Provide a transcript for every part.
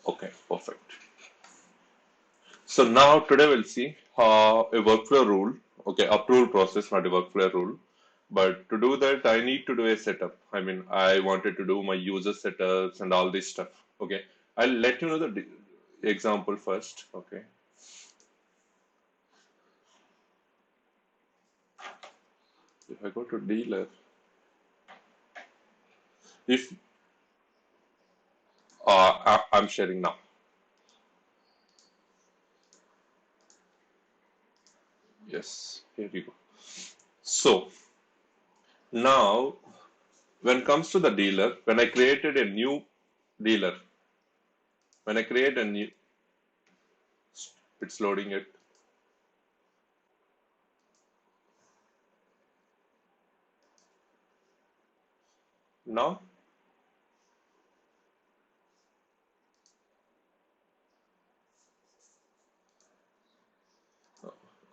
Okay, perfect. So now today we'll see a workflow rule, okay, approval process, not a workflow rule. But to do that, I need to do a setup. I mean, I wanted to do my user setups and all this stuff. Okay, I'll let you know the example first. Okay, if I go to dealer, if I'm sharing now. Yes, here you go. So now, when it comes to the dealer, when I created a new dealer, when I create a new, it's loading it. Now,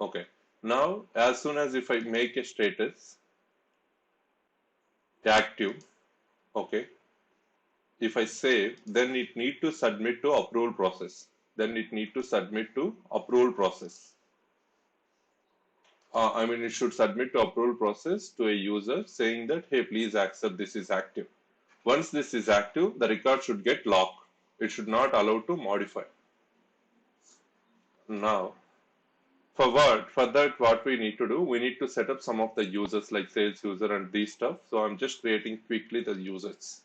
okay. Now, as soon as if I make a status active, okay, if I save, then it need to submit to approval process. Then it need to submit to approval process. I mean, it should submit to approval process to a user saying that, hey, please accept this is active. Once this is active, the record should get locked. It should not allow to modify. Now, for that, what we need to do, we need to set up some of the users like sales user and these stuff. So I'm just creating quickly the users.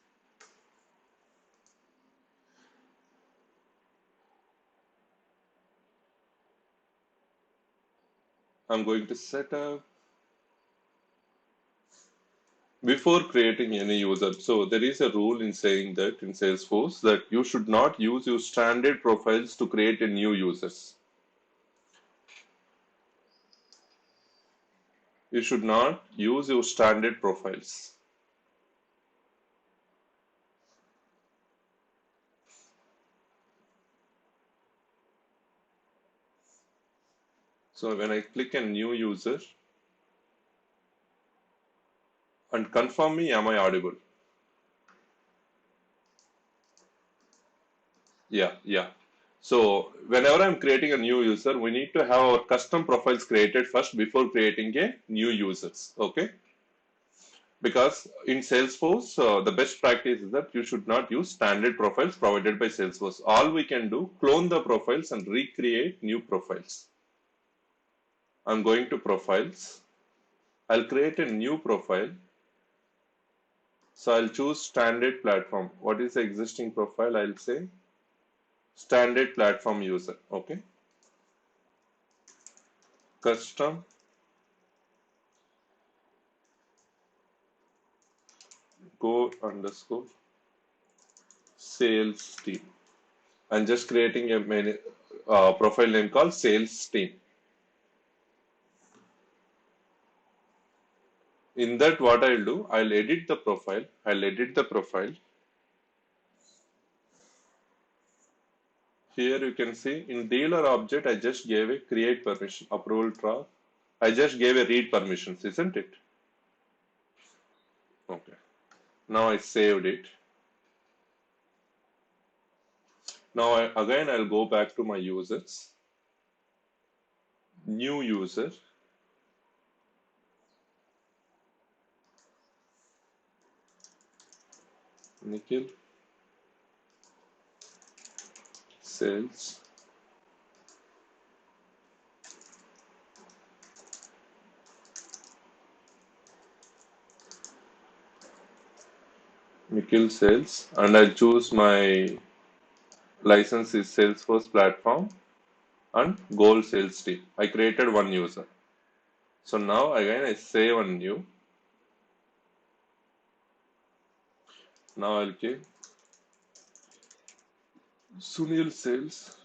I'm going to set up before creating any user. So there is a rule in saying that in Salesforce that you should not use your standard profiles to create a new users. You should not use your standard profiles. So when I click a new user and confirm me, am I audible? Yeah, yeah. So whenever I'm creating a new user, we need to have our custom profiles created first before creating a new users. Okay. Because in Salesforce, the best practice is that you should not use standard profiles provided by Salesforce. All we can do, clone the profiles and recreate new profiles. I'm going to profiles. I'll create a new profile. So I'll choose standard platform. What is the existing profile? I'll say standard platform user. Okay. Custom go underscore sales team. I'm just creating a profile name called sales team. In that, what I'll do, I'll edit the profile. I'll edit the profile. Here you can see in dealer object, I just gave a create permission, approval draw. I just gave a read permissions, isn't it? Okay. Now I saved it. Now again, I'll go back to my users. New user. Nikhil sales. Nikhil sales. And I'll choose my license is Salesforce platform and goal sales team. I created one user. So now again I save a new. Now I'll give Sunil sales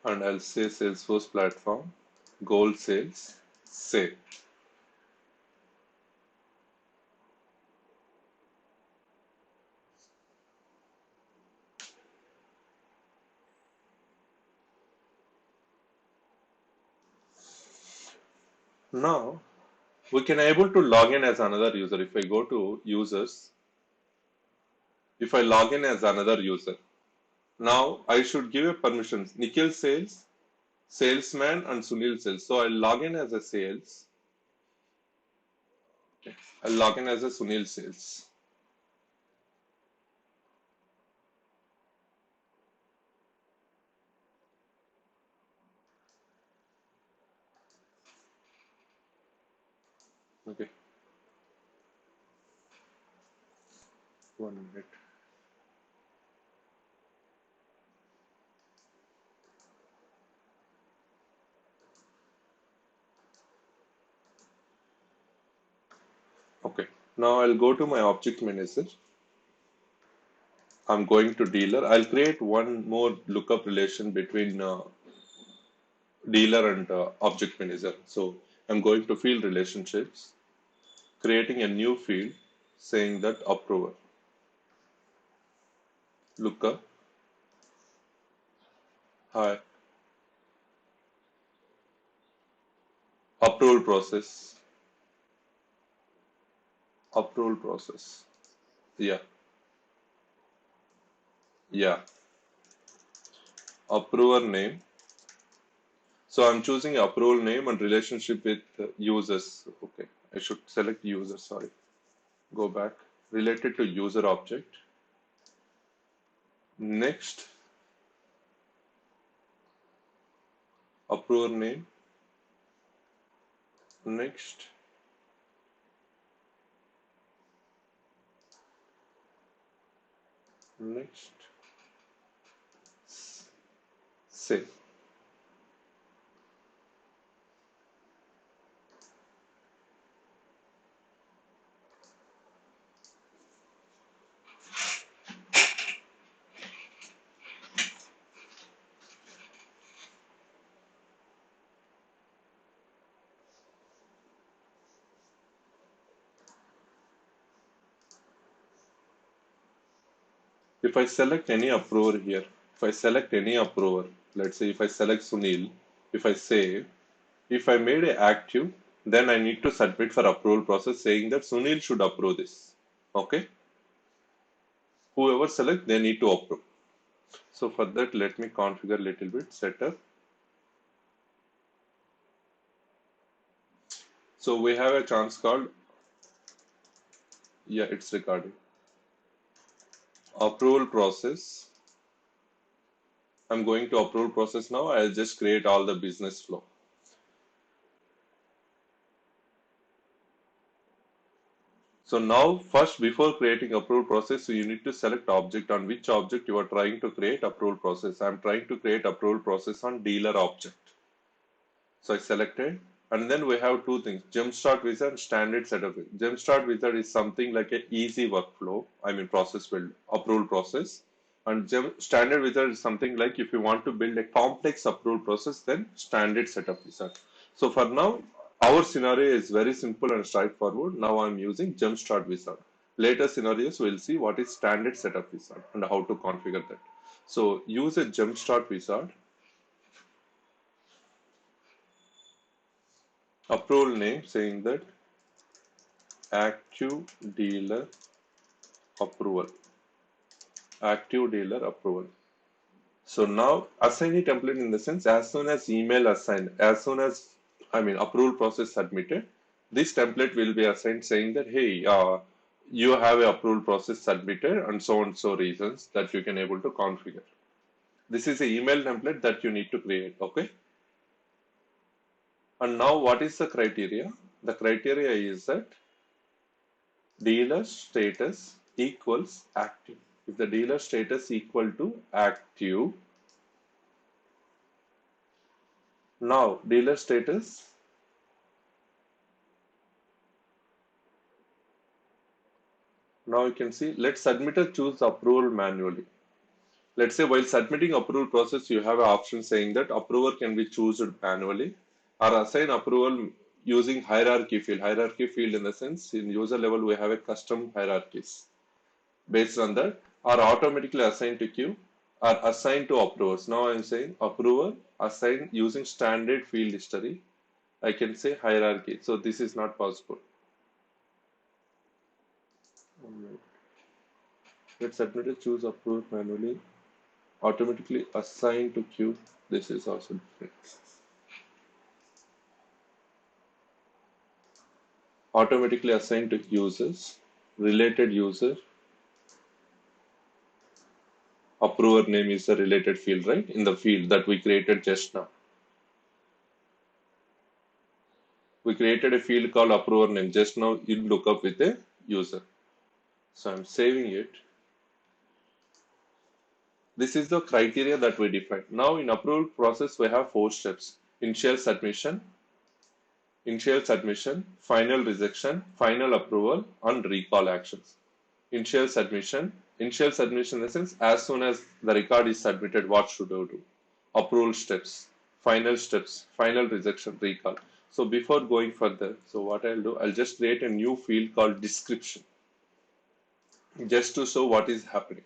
and I'll say Salesforce platform, goal sales, save. Now we can able to log in as another user. If I go to users, if I log in as another user, now I should give a permissions. Nikhil sales, salesman, and Sunil sales. So I'll log in as a sales. I'll log in as a Sunil sales. Okay, 1 minute. Okay, now I'll go to my object manager. I'm going to dealer. I'll create one more lookup relation between dealer and object manager. So I'm going to field relationships, creating a new field saying that approver, lookup, hi, approval process, approval process. Yeah, yeah, approver name. So I'm choosing approval name and relationship with users. Okay, I should select user, sorry. Go back. Related to user object. Next, approver name. Next, next, save. If I select any approver here, if I select any approver, let's say if I select Sunil, if I save, if I made it active, then I need to submit for approval process saying that Sunil should approve this. Okay, whoever select, they need to approve. So for that, let me configure little bit setup. So we have a chance called, yeah, it's recording. Approval process. I'm going to approval process now. I'll just create all the business flow. So now first before creating approval process, so you need to select object on which object you are trying to create approval process. I'm trying to create approval process on dealer object. So I selected and then we have two things, Jumpstart Wizard and standard setup. Jumpstart Wizard is something like a easy workflow, I mean process build, approval process. And standard wizard is something like if you want to build a complex approval process, then standard setup wizard. So for now, our scenario is very simple and straightforward. Now I'm using Jumpstart wizard. Later scenarios, we'll see what is standard setup wizard and how to configure that. So use a Jumpstart wizard, approval name saying that active dealer approval, active dealer approval. So now assignee template in the sense as soon as email assigned, as soon as I mean approval process submitted, this template will be assigned saying that hey, you have a approval process submitted and so reasons that you can able to configure. This is the email template that you need to create. Okay. And now what is the criteria? The criteria is that dealer status equals active. If the dealer status equal to active, now dealer status. Now you can see, let submitter choose approval manually. Let's say while submitting approval process, you have an option saying that approval can be chosen manually or assign approval using hierarchy field. Hierarchy field in the sense, in user level, we have a custom hierarchies. Based on that, are automatically assigned to queue or assigned to approvers. Now I'm saying approval assigned using standard field history I can say hierarchy. So this is not possible. Let's admit it, choose approve manually, automatically assign to queue. This is also different. Automatically assign to users, related user, approver name is the related field, right? In the field that we created just now. We created a field called approver name. Just now you look up with a user. So I'm saving it. This is the criteria that we defined. Now in approval process, we have 4 steps. Initial submission, final rejection, final approval, and recall actions. Initial submission in the sense, as soon as the record is submitted, what should I do? Approval steps, final rejection, recall. So before going further, so what I'll do, I'll just create a new field called description, just to show what is happening.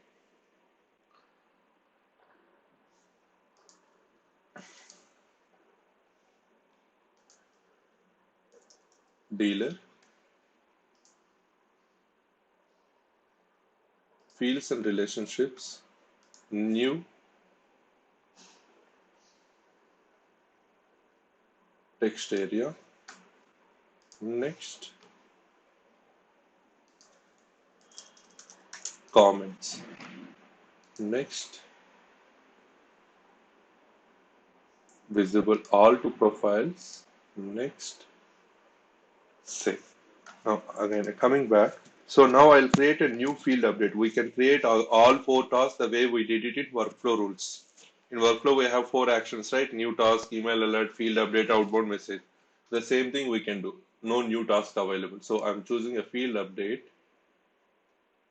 Dealer, fields and relationships, new text area, next comments, next visible all to profiles, next save. Now again coming back. So now I'll create a new field update. We can create all 4 tasks the way we did it in workflow rules. In workflow, we have 4 actions, right? New task, email alert, field update, outbound message. The same thing we can do. No new task available. So I'm choosing a field update.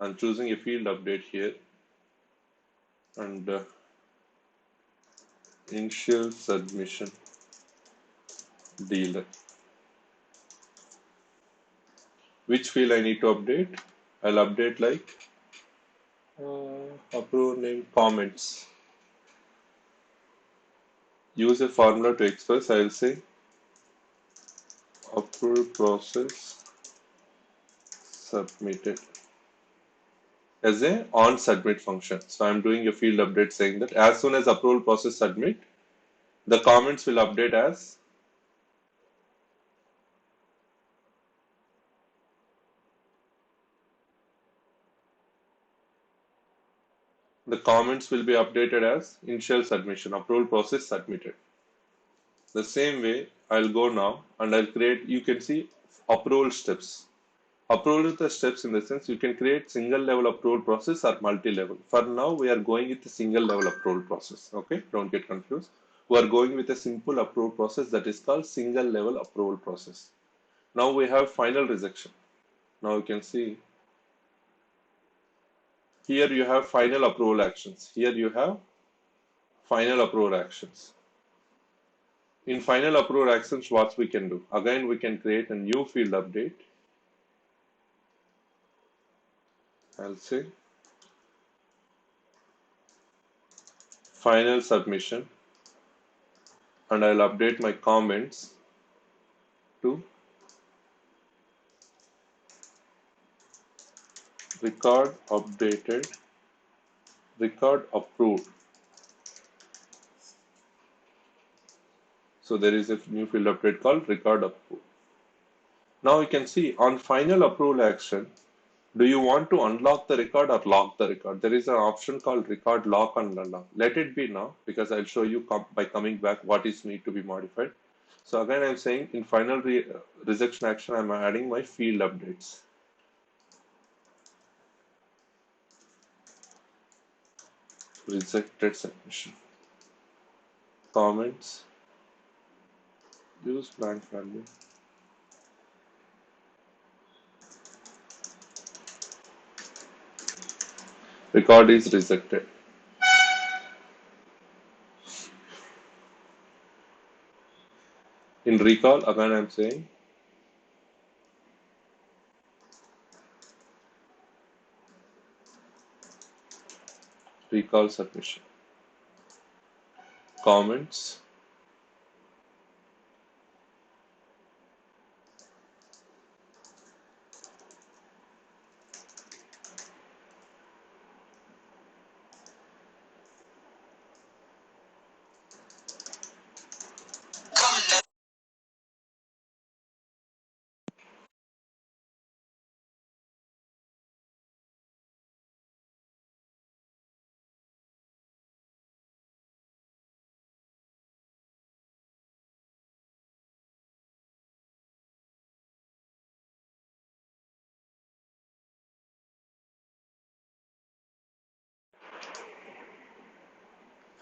I'm choosing a field update here and initial submission dealer. Which field I need to update? I'll update like approve name comments. Use a formula to express. I'll say approval process submitted as a on submit function. So I'm doing a field update saying that as soon as approval process submit, the comments will update as the comments will be updated as initial submission, approval process submitted. The same way I'll go now and I'll create, you can see approval steps. Approval is the steps in the sense you can create single level approval process or multi-level. For now, we are going with a single level approval process. Okay, don't get confused. We are going with a simple approval process that is called single level approval process. Now we have final rejection. Now you can see here you have final approval actions. Here you have final approval actions. In final approval actions, what we can do? Again, we can create a new field update. I'll say final submission and I'll update my comments to record updated, record approved. So there is a new field update called record approved. Now you can see on final approval action, do you want to unlock the record or lock the record? There is an option called record lock and unlock. Let it be now because I'll show you by coming back what is need to be modified. So again, I'm saying in final rejection action, I'm adding my field updates. Rejected submission. Comments. Use blank value. Record is rejected. In recall, again I'm saying recall submission. Comments.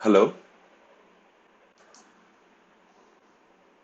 Hello.